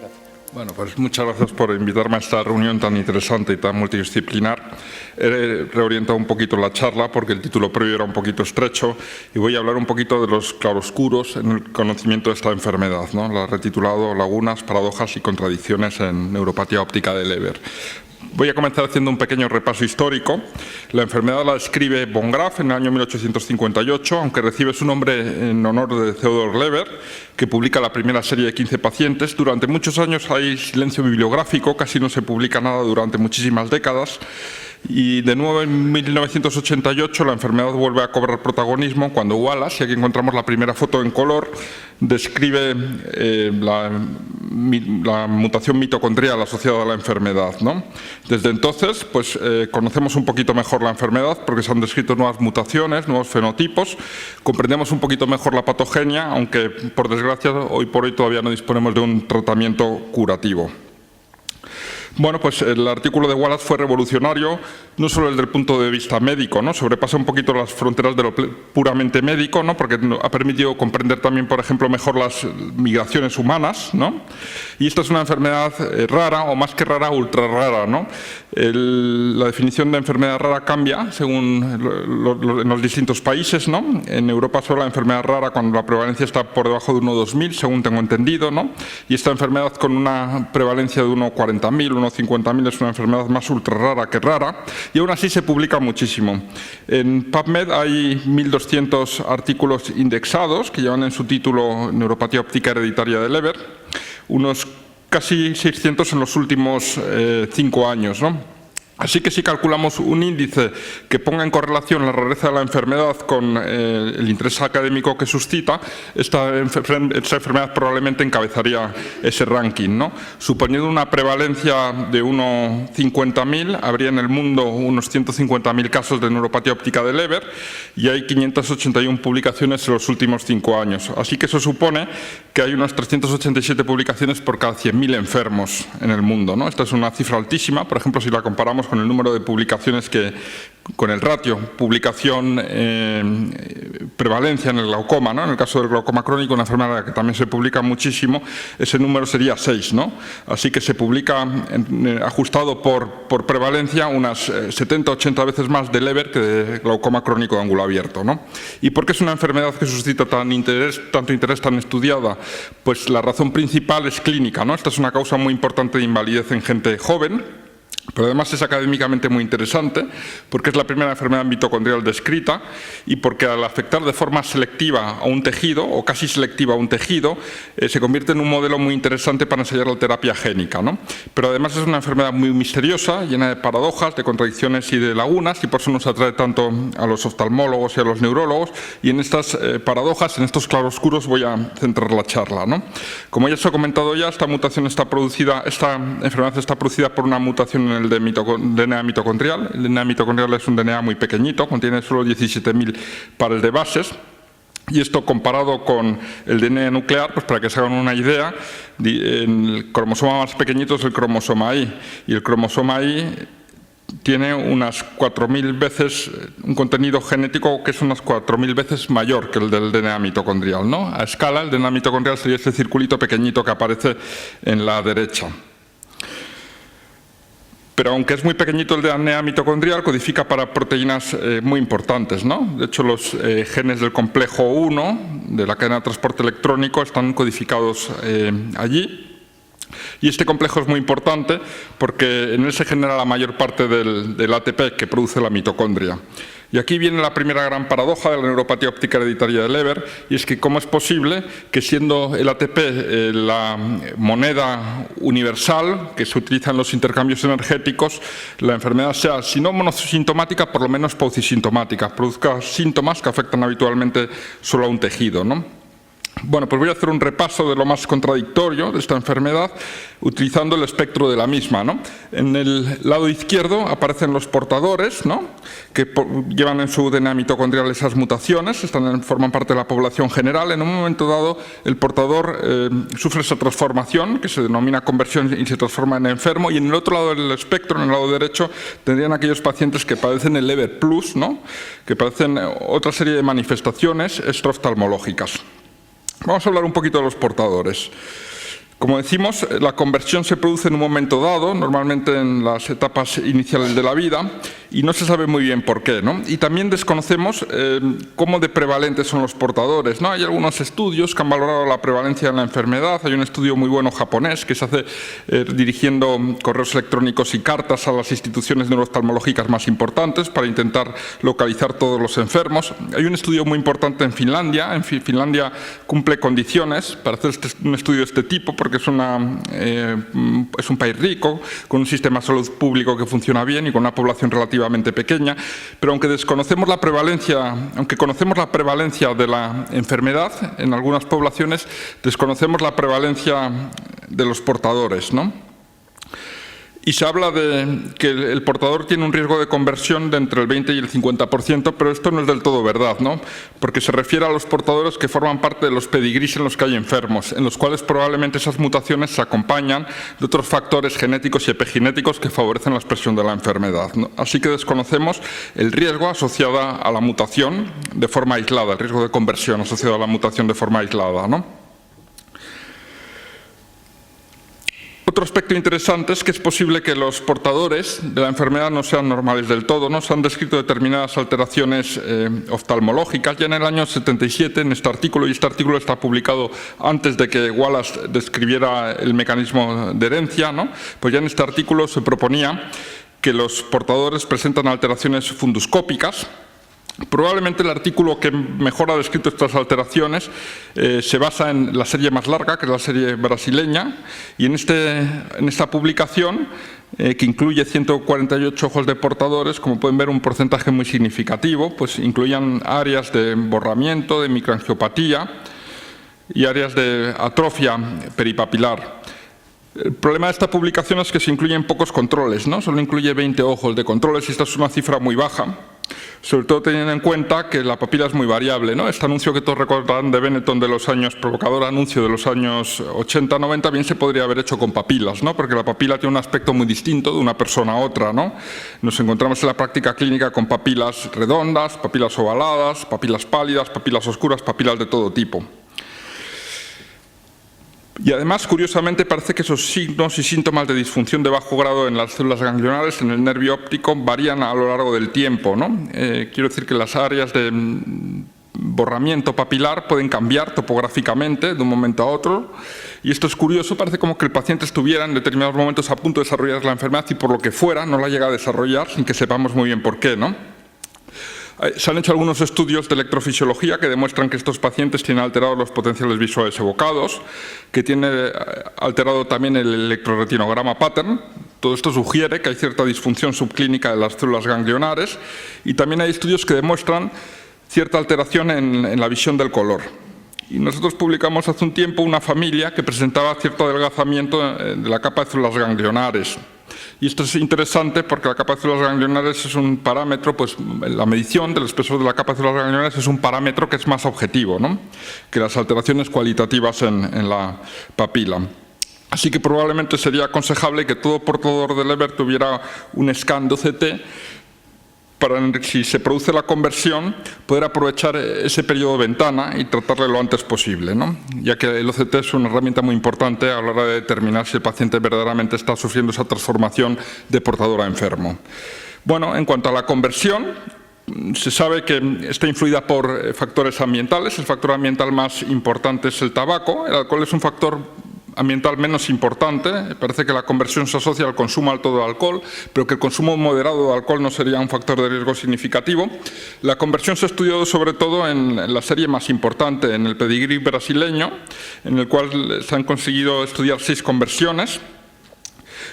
gracias. Bueno, pues muchas gracias por invitarme a esta reunión tan interesante y tan multidisciplinar. He reorientado un poquito la charla porque el título previo era un poquito estrecho y voy a hablar un poquito de los claroscuros en el conocimiento de esta enfermedad, ¿no? La he retitulado Lagunas, paradojas y contradicciones en neuropatía óptica de Leber. Voy a comenzar haciendo un pequeño repaso histórico. La enfermedad la describe von Graf en el año 1858, aunque recibe su nombre en honor de Theodor Leber, que publica la primera serie de 15 pacientes. Durante muchos años hay silencio bibliográfico, casi no se publica nada durante muchísimas décadas. Y de nuevo en 1988 la enfermedad vuelve a cobrar protagonismo cuando Wallace, y aquí encontramos la primera foto en color, describe la mutación mitocondrial asociada a la enfermedad, ¿no? Desde entonces pues, conocemos un poquito mejor la enfermedad porque se han descrito nuevas mutaciones, nuevos fenotipos, comprendemos un poquito mejor la patogenia, aunque por desgracia hoy por hoy todavía no disponemos de un tratamiento curativo. Bueno, pues el artículo de Wallace fue revolucionario, no solo desde el punto de vista médico, ¿no? Sobrepasa un poquito las fronteras de lo puramente médico, ¿no? Porque ha permitido comprender también, por ejemplo, mejor las migraciones humanas, ¿no? Y esta es una enfermedad rara, o más que rara, ultra rara, ¿no? La definición de enfermedad rara cambia según en los distintos países, ¿no? En Europa solo la enfermedad rara cuando la prevalencia está por debajo de 1,2000, según tengo entendido, ¿no? Y esta enfermedad con una prevalencia de 1,40.000, 1,50.000 es una enfermedad más ultra rara que rara, y aún así se publica muchísimo. En PubMed hay 1.200 artículos indexados que llevan en su título Neuropatía óptica hereditaria de Leber, unos casi 600 en los últimos 5 años, ¿no? Así que si calculamos un índice que ponga en correlación la rareza de la enfermedad con el interés académico que suscita, esta enfermedad probablemente encabezaría ese ranking, ¿no? Suponiendo una prevalencia de 1,50.000, habría en el mundo unos 150.000 casos de neuropatía óptica de Leber y hay 581 publicaciones en los últimos 5 años. Así que eso supone que hay unas 387 publicaciones por cada 100.000 enfermos en el mundo, ¿no? Esta es una cifra altísima, por ejemplo, si la comparamos con el número de publicaciones con el ratio publicación-prevalencia en el glaucoma, ¿no? En el caso del glaucoma crónico, una enfermedad que también se publica muchísimo, ese número sería 6, ¿no? Así que se publica ajustado por prevalencia unas 70-80 veces más de Leber que de glaucoma crónico de ángulo abierto, ¿no? ¿Y por qué es una enfermedad que suscita tanto interés tan estudiada? Pues la razón principal es clínica, ¿no? Esta es una causa muy importante de invalidez en gente joven, pero además es académicamente muy interesante porque es la primera enfermedad mitocondrial descrita y porque al afectar de forma selectiva a un tejido o casi selectiva a un tejido se convierte en un modelo muy interesante para ensayar la terapia génica, ¿no? Pero además es una enfermedad muy misteriosa, llena de paradojas, de contradicciones y de lagunas, y por eso nos atrae tanto a los oftalmólogos y a los neurólogos, y en estas paradojas, en estos claroscuros voy a centrar la charla, ¿no? Como ya se ha comentado ya, esta enfermedad está producida por una mutación en el DNA mitocondrial. El DNA mitocondrial es un DNA muy pequeñito, contiene solo 17.000 pares de bases. Y esto comparado con el DNA nuclear, pues para que se hagan una idea, el cromosoma más pequeñito es el cromosoma Y. Y el cromosoma Y tiene unas 4.000 veces, un contenido genético que es unas 4.000 veces mayor que el del DNA mitocondrial, ¿no? A escala, el DNA mitocondrial sería este circulito pequeñito que aparece en la derecha. Pero aunque es muy pequeñito el DNA mitocondrial, codifica para proteínas muy importantes, ¿no? De hecho, los genes del complejo 1 de la cadena de transporte electrónico están codificados allí. Y este complejo es muy importante porque en él se genera la mayor parte del ATP que produce la mitocondria. Y aquí viene la primera gran paradoja de la neuropatía óptica hereditaria de Leber, y es que cómo es posible que siendo el ATP la moneda universal que se utiliza en los intercambios energéticos, la enfermedad sea, si no monosintomática, por lo menos paucisintomática, produzca síntomas que afectan habitualmente solo a un tejido, ¿no? Bueno, pues voy a hacer un repaso de lo más contradictorio de esta enfermedad utilizando el espectro de la misma, ¿no? En el lado izquierdo aparecen los portadores, ¿no? Que llevan en su DNA mitocondrial esas mutaciones, forman parte de la población general. En un momento dado el portador sufre esa transformación que se denomina conversión y se transforma en enfermo, y en el otro lado del espectro, en el lado derecho, tendrían aquellos pacientes que padecen el Leber Plus, ¿no? Que padecen otra serie de manifestaciones extraoftalmológicas. Vamos a hablar un poquito de los portadores. Como decimos, la conversión se produce en un momento dado, normalmente en las etapas iniciales de la vida, y no se sabe muy bien por qué, ¿no? Y también desconocemos cómo de prevalentes son los portadores, ¿no? Hay algunos estudios que han valorado la prevalencia de la enfermedad. Hay un estudio muy bueno japonés que se hace dirigiendo correos electrónicos y cartas a las instituciones neurooftalmológicas más importantes para intentar localizar todos los enfermos. Hay un estudio muy importante en Finlandia. Finlandia cumple condiciones para hacer un estudio de este tipo, porque es un país rico, con un sistema de salud público que funciona bien y con una población relativamente pequeña, pero aunque conocemos la prevalencia de la enfermedad en algunas poblaciones, desconocemos la prevalencia de los portadores, ¿no? Y se habla de que el portador tiene un riesgo de conversión de entre el 20 y el 50%, pero esto no es del todo verdad, ¿no? Porque se refiere a los portadores que forman parte de los pedigrís en los que hay enfermos, en los cuales probablemente esas mutaciones se acompañan de otros factores genéticos y epigenéticos que favorecen la expresión de la enfermedad, ¿no? Así que desconocemos el riesgo asociado a la mutación de forma aislada, el riesgo de conversión asociado a la mutación de forma aislada, ¿no? Otro aspecto interesante es que es posible que los portadores de la enfermedad no sean normales del todo, ¿no? Se han descrito determinadas alteraciones oftalmológicas. Ya en el año 77, en este artículo, y este artículo está publicado antes de que Wallace describiera el mecanismo de herencia, ¿no? Pues ya en este artículo se proponía que los portadores presentan alteraciones funduscópicas. Probablemente el artículo que mejor ha descrito estas alteraciones se basa en la serie más larga, que es la serie brasileña, y en esta publicación, que incluye 148 ojos de portadores, como pueden ver, un porcentaje muy significativo, pues incluían áreas de borramiento, de microangiopatía y áreas de atrofia peripapilar. El problema de esta publicación es que se incluyen pocos controles, ¿no? Solo incluye 20 ojos de controles y esta es una cifra muy baja, sobre todo teniendo en cuenta que la papila es muy variable, ¿no? Este anuncio que todos recordarán de Benetton de los años, provocador anuncio de los años 80-90, bien se podría haber hecho con papilas, ¿no? Porque la papila tiene un aspecto muy distinto de una persona a otra, ¿no? Nos encontramos en la práctica clínica con papilas redondas, papilas ovaladas, papilas pálidas, papilas oscuras, papilas de todo tipo. Y además, curiosamente, parece que esos signos y síntomas de disfunción de bajo grado en las células ganglionares, en el nervio óptico, varían a lo largo del tiempo, ¿no? Quiero decir que las áreas de borramiento papilar pueden cambiar topográficamente de un momento a otro, y esto es curioso, parece como que el paciente estuviera en determinados momentos a punto de desarrollar la enfermedad y por lo que fuera no la llega a desarrollar sin que sepamos muy bien por qué, ¿no? Se han hecho algunos estudios de electrofisiología que demuestran que estos pacientes tienen alterados los potenciales visuales evocados, que tiene alterado también el electroretinograma pattern. Todo esto sugiere que hay cierta disfunción subclínica de las células ganglionares y también hay estudios que demuestran cierta alteración en la visión del color. Y nosotros publicamos hace un tiempo una familia que presentaba cierto adelgazamiento de la capa de células ganglionares. Y esto es interesante porque la capa de células ganglionares es un parámetro, pues la medición del espesor de la capa de células ganglionares es un parámetro que es más objetivo, ¿no? Que las alteraciones cualitativas en la papila. Así que probablemente sería aconsejable que todo portador de Leber tuviera un scan de OCT para, si se produce la conversión, poder aprovechar ese periodo de ventana y tratarle lo antes posible, ¿no? Ya que el OCT es una herramienta muy importante a la hora de determinar si el paciente verdaderamente está sufriendo esa transformación de portador a enfermo. Bueno, en cuanto a la conversión, se sabe que está influida por factores ambientales. El factor ambiental más importante es el tabaco. El alcohol es un factor ambiental menos importante. Parece que la conversión se asocia al consumo alto de alcohol, pero que el consumo moderado de alcohol no sería un factor de riesgo significativo. La conversión se ha estudiado sobre todo en la serie más importante, en el pedigrí brasileño, en el cual se han conseguido estudiar 6 conversiones.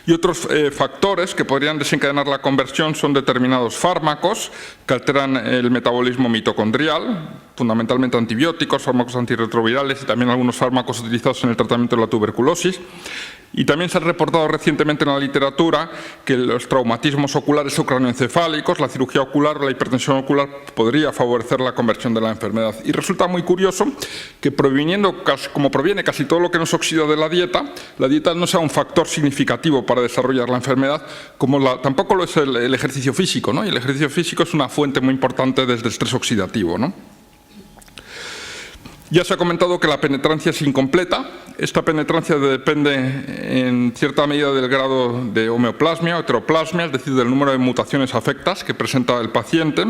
Y otros factores que podrían desencadenar la conversión son determinados fármacos que alteran el metabolismo mitocondrial, fundamentalmente antibióticos, fármacos antirretrovirales y también algunos fármacos utilizados en el tratamiento de la tuberculosis. Y también se ha reportado recientemente en la literatura que los traumatismos oculares o craneoencefálicos, la cirugía ocular o la hipertensión ocular podría favorecer la conversión de la enfermedad. Y resulta muy curioso que como proviene casi todo lo que nos oxida de la dieta no sea un factor significativo para desarrollar la enfermedad, como tampoco lo es el ejercicio físico, ¿no? Y el ejercicio físico es una fuente muy importante del estrés oxidativo, ¿no? Ya se ha comentado que la penetrancia es incompleta. Esta penetrancia depende en cierta medida del grado de homeoplasmia o heteroplasmia, es decir, del número de mutaciones afectas que presenta el paciente.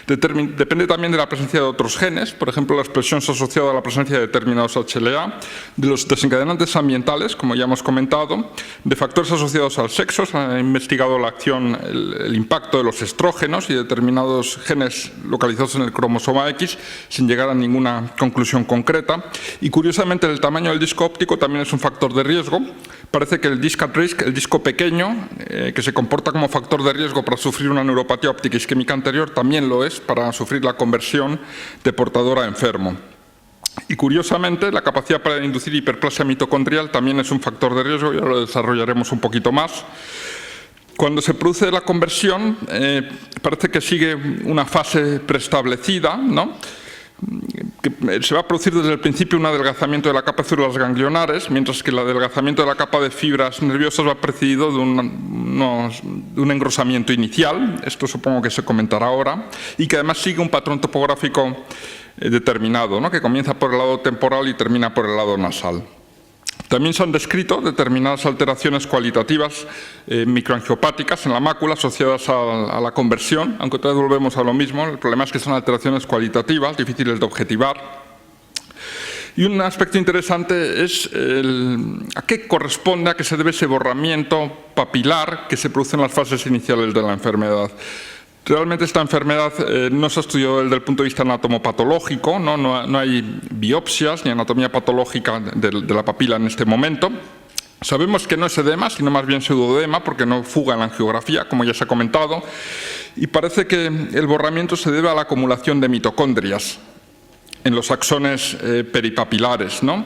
Depende también de la presencia de otros genes, por ejemplo, la expresión es asociada a la presencia de determinados HLA, de los desencadenantes ambientales, como ya hemos comentado, de factores asociados al sexo. Se ha investigado la acción, el impacto de los estrógenos y determinados genes localizados en el cromosoma X, sin llegar a ninguna conclusión concreta. Y curiosamente el tamaño del disco óptico también es un factor de riesgo. Parece que el disc at risk, el disco pequeño, que se comporta como factor de riesgo para sufrir una neuropatía óptica isquémica anterior, también lo es para sufrir la conversión de portador a enfermo. Y curiosamente la capacidad para inducir hiperplasia mitocondrial también es un factor de riesgo, ya lo desarrollaremos un poquito más. Cuando se produce la conversión, parece que sigue una fase preestablecida, ¿no? Que se va a producir desde el principio un adelgazamiento de la capa de células ganglionares, mientras que el adelgazamiento de la capa de fibras nerviosas va precedido de un engrosamiento inicial, esto supongo que se comentará ahora, y que además sigue un patrón topográfico determinado, ¿no? Que comienza por el lado temporal y termina por el lado nasal. También se han descrito determinadas alteraciones cualitativas microangiopáticas en la mácula asociadas a la conversión, aunque otra vez volvemos a lo mismo. El problema es que son alteraciones cualitativas, difíciles de objetivar. Y un aspecto interesante es a qué corresponde, a qué se debe ese borramiento papilar que se produce en las fases iniciales de la enfermedad. Realmente esta enfermedad no se ha estudiado desde el punto de vista anatomopatológico, no hay biopsias ni anatomía patológica de la papila en este momento. Sabemos que no es edema, sino más bien pseudoedema, porque no fuga en la angiografía, como ya se ha comentado, y parece que el borramiento se debe a la acumulación de mitocondrias en los axones peripapilares, ¿no?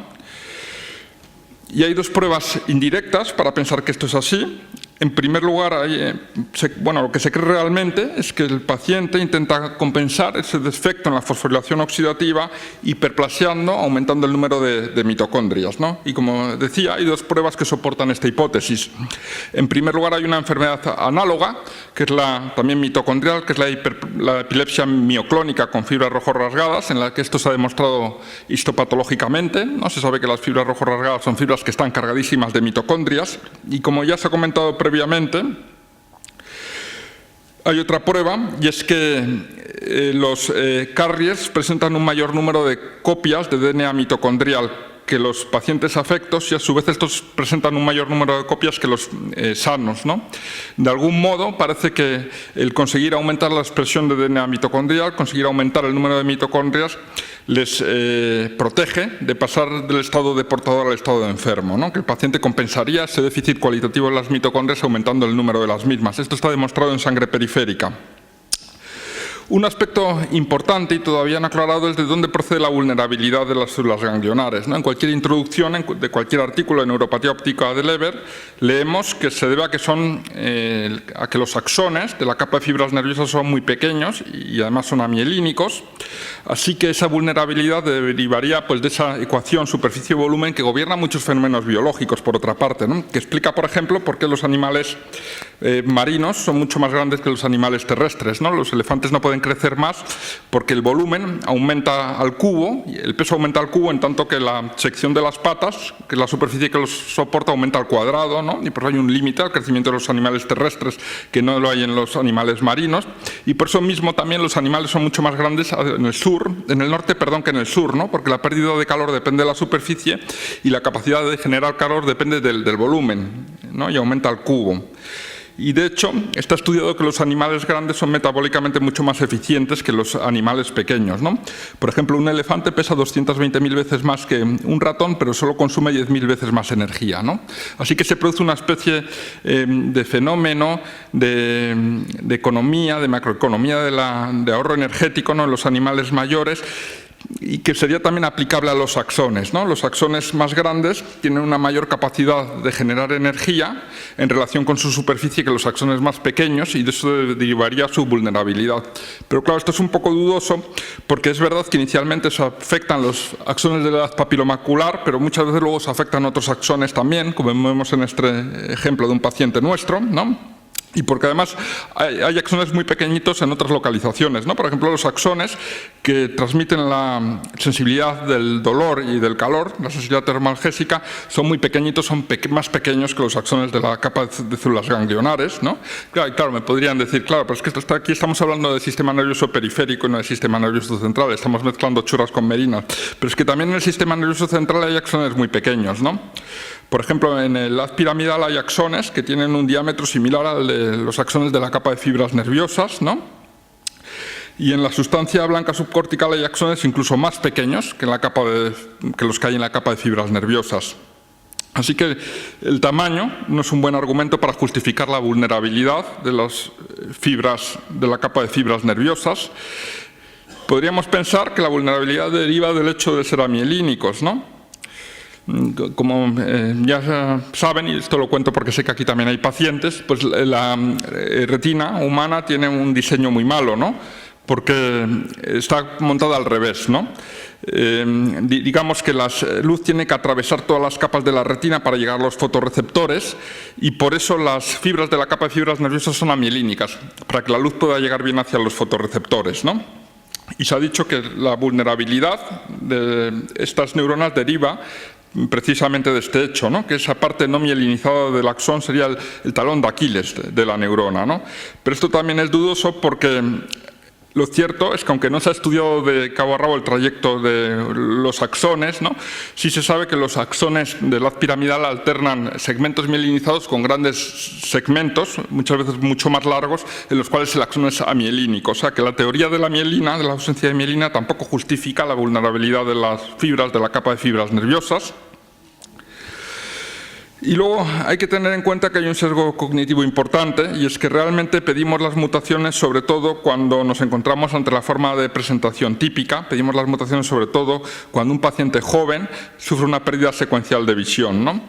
Y hay dos pruebas indirectas para pensar que esto es así. En primer lugar, lo que se cree realmente es que el paciente intenta compensar ese defecto en la fosforilación oxidativa hiperplasiando, aumentando el número de mitocondrias, ¿no? Y como decía, hay dos pruebas que soportan esta hipótesis. En primer lugar, hay una enfermedad análoga, que es también mitocondrial, que es la epilepsia mioclónica con fibras rojo rasgadas, en la que esto se ha demostrado histopatológicamente, ¿no? Se sabe que las fibras rojo rasgadas son fibras que están cargadísimas de mitocondrias, y como ya se ha comentado previamente, hay otra prueba, y es que los carriers presentan un mayor número de copias de DNA mitocondrial que los pacientes afectos, y a su vez estos presentan un mayor número de copias que los sanos, ¿no? De algún modo parece que el conseguir aumentar la expresión de DNA mitocondrial, conseguir aumentar el número de mitocondrias, les protege de pasar del estado de portador al estado de enfermo, ¿no? Que el paciente compensaría ese déficit cualitativo de las mitocondrias aumentando el número de las mismas. Esto está demostrado en sangre periférica. Un aspecto importante y todavía no aclarado es de dónde procede la vulnerabilidad de las células ganglionares, ¿no? En cualquier introducción de cualquier artículo de neuropatía óptica de Leber leemos que se debe a que los axones de la capa de fibras nerviosas son muy pequeños y además son amielínicos, así que esa vulnerabilidad derivaría pues, de esa ecuación superficie-volumen que gobierna muchos fenómenos biológicos, por otra parte, ¿no? Que explica, por ejemplo, por qué los animales marinos son mucho más grandes que los animales terrestres, ¿no? Los elefantes no pueden crecer más porque el volumen aumenta al cubo, el peso aumenta al cubo, en tanto que la sección de las patas, que es la superficie que los soporta, aumenta al cuadrado, ¿no? Y por eso hay un límite al crecimiento de los animales terrestres que no lo hay en los animales marinos, y por eso mismo también los animales son mucho más grandes en el norte, que en el sur, ¿no? Porque la pérdida de calor depende de la superficie y la capacidad de generar calor depende del volumen, ¿no? Y aumenta al cubo. Y de hecho, está estudiado que los animales grandes son metabólicamente mucho más eficientes que los animales pequeños, ¿no? Por ejemplo, un elefante pesa 220.000 veces más que un ratón, pero solo consume 10.000 veces más energía, ¿no? Así que se produce una especie de fenómeno de economía, de macroeconomía de ahorro energético, ¿no? En los animales mayores, y que sería también aplicable a los axones, ¿no? Los axones más grandes tienen una mayor capacidad de generar energía en relación con su superficie que los axones más pequeños, y de eso derivaría su vulnerabilidad. Pero claro, esto es un poco dudoso porque es verdad que inicialmente se afectan los axones de la edad papilomacular, pero muchas veces luego se afectan otros axones también, como vemos en este ejemplo de un paciente nuestro, ¿no? Y porque además hay axones muy pequeñitos en otras localizaciones, ¿no? Por ejemplo, los axones que transmiten la sensibilidad del dolor y del calor, la sensibilidad termalgésica, son muy pequeñitos, son más pequeños que los axones de la capa de células ganglionares, ¿no? Claro, me podrían decir, claro, pero es que aquí estamos hablando del sistema nervioso periférico y no del sistema nervioso central, estamos mezclando churras con merinas, pero es que también en el sistema nervioso central hay axones muy pequeños, ¿no? Por ejemplo, en el haz piramidal hay axones que tienen un diámetro similar al de los axones de la capa de fibras nerviosas, ¿no? Y en la sustancia blanca subcortical hay axones incluso más pequeños que los que hay en la capa de fibras nerviosas. Así que el tamaño no es un buen argumento para justificar la vulnerabilidad de las fibras de la capa de fibras nerviosas. Podríamos pensar que la vulnerabilidad deriva del hecho de ser amielínicos, ¿no? Como ya saben, y esto lo cuento porque sé que aquí también hay pacientes, pues la retina humana tiene un diseño muy malo, ¿no? Porque está montada al revés, ¿no? Digamos que la luz tiene que atravesar todas las capas de la retina para llegar a los fotorreceptores y por eso las fibras de la capa de fibras nerviosas son amielínicas, para que la luz pueda llegar bien hacia los fotorreceptores, ¿no? Y se ha dicho que la vulnerabilidad de estas neuronas deriva precisamente de este hecho, ¿no? Que esa parte no mielinizada del axón sería el talón de Aquiles de la neurona, ¿no? Pero esto también es dudoso porque lo cierto es que aunque no se ha estudiado de cabo a rabo el trayecto de los axones, ¿no? Sí se sabe que los axones del haz piramidal alternan segmentos mielinizados con grandes segmentos, muchas veces mucho más largos, en los cuales el axón es amielínico. O sea que la teoría de la mielina, de la ausencia de mielina, tampoco justifica la vulnerabilidad de las fibras de la capa de fibras nerviosas. Y luego hay que tener en cuenta que hay un sesgo cognitivo importante y es que realmente pedimos las mutaciones sobre todo cuando nos encontramos ante la forma de presentación típica, pedimos las mutaciones sobre todo cuando un paciente joven sufre una pérdida secuencial de visión, ¿no?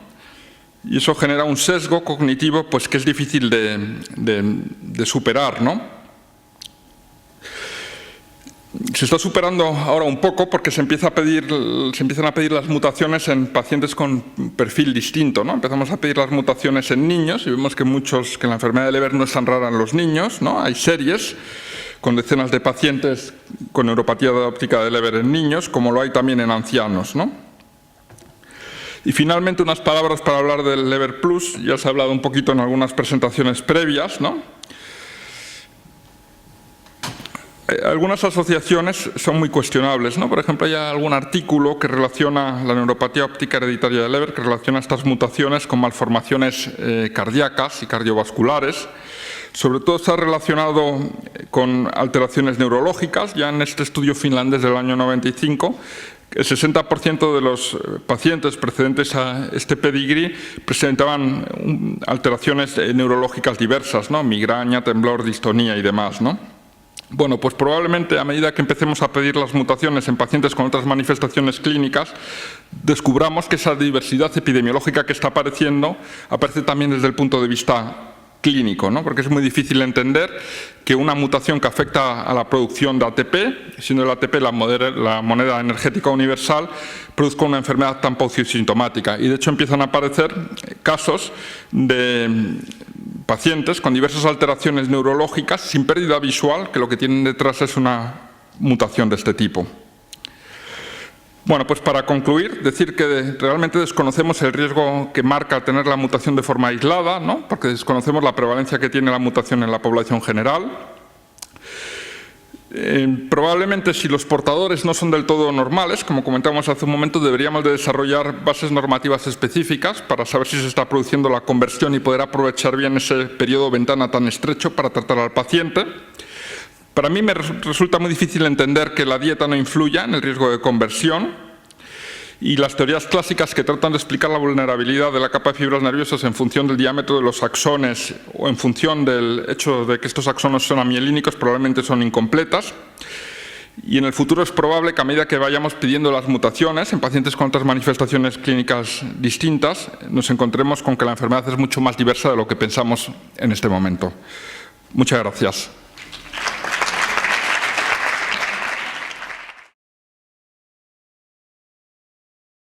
Y eso genera un sesgo cognitivo pues, que es difícil de superar, ¿no? Se está superando ahora un poco porque se empiezan a pedir las mutaciones en pacientes con perfil distinto, ¿no? Empezamos a pedir las mutaciones en niños y vemos que que la enfermedad de Leber no es tan rara en los niños, ¿no? Hay series con decenas de pacientes con neuropatía óptica de Leber en niños, como lo hay también en ancianos, ¿no? Y finalmente unas palabras para hablar del Leber Plus, ya se ha hablado un poquito en algunas presentaciones previas, ¿no? Algunas asociaciones son muy cuestionables, ¿no? Por ejemplo, hay algún artículo que relaciona la neuropatía óptica hereditaria de Leber, que relaciona estas mutaciones con malformaciones cardíacas y cardiovasculares. Sobre todo está relacionado con alteraciones neurológicas. Ya en este estudio finlandés del año 95, el 60% de los pacientes precedentes a este pedigrí presentaban alteraciones neurológicas diversas, ¿no? Migraña, temblor, distonía y demás, ¿no? Bueno, pues probablemente a medida que empecemos a pedir las mutaciones en pacientes con otras manifestaciones clínicas, descubramos que esa diversidad epidemiológica que está apareciendo aparece también desde el punto de vista clínico, ¿no? Porque es muy difícil entender que una mutación que afecta a la producción de ATP, siendo el ATP la moneda energética universal, produzca una enfermedad tan paucisintomática. Y de hecho empiezan a aparecer casos de pacientes con diversas alteraciones neurológicas sin pérdida visual, que lo que tienen detrás es una mutación de este tipo. Bueno, pues para concluir, decir que realmente desconocemos el riesgo que marca tener la mutación de forma aislada, ¿no? Porque desconocemos la prevalencia que tiene la mutación en la población general. Probablemente si los portadores no son del todo normales, como comentamos hace un momento, deberíamos de desarrollar bases normativas específicas para saber si se está produciendo la conversión y poder aprovechar bien ese periodo o ventana tan estrecho para tratar al paciente. Para mí me resulta muy difícil entender que la dieta no influya en el riesgo de conversión y las teorías clásicas que tratan de explicar la vulnerabilidad de la capa de fibras nerviosas en función del diámetro de los axones o en función del hecho de que estos axones son amielínicos probablemente son incompletas. Y en el futuro es probable que a medida que vayamos pidiendo las mutaciones en pacientes con otras manifestaciones clínicas distintas, nos encontremos con que la enfermedad es mucho más diversa de lo que pensamos en este momento. Muchas gracias.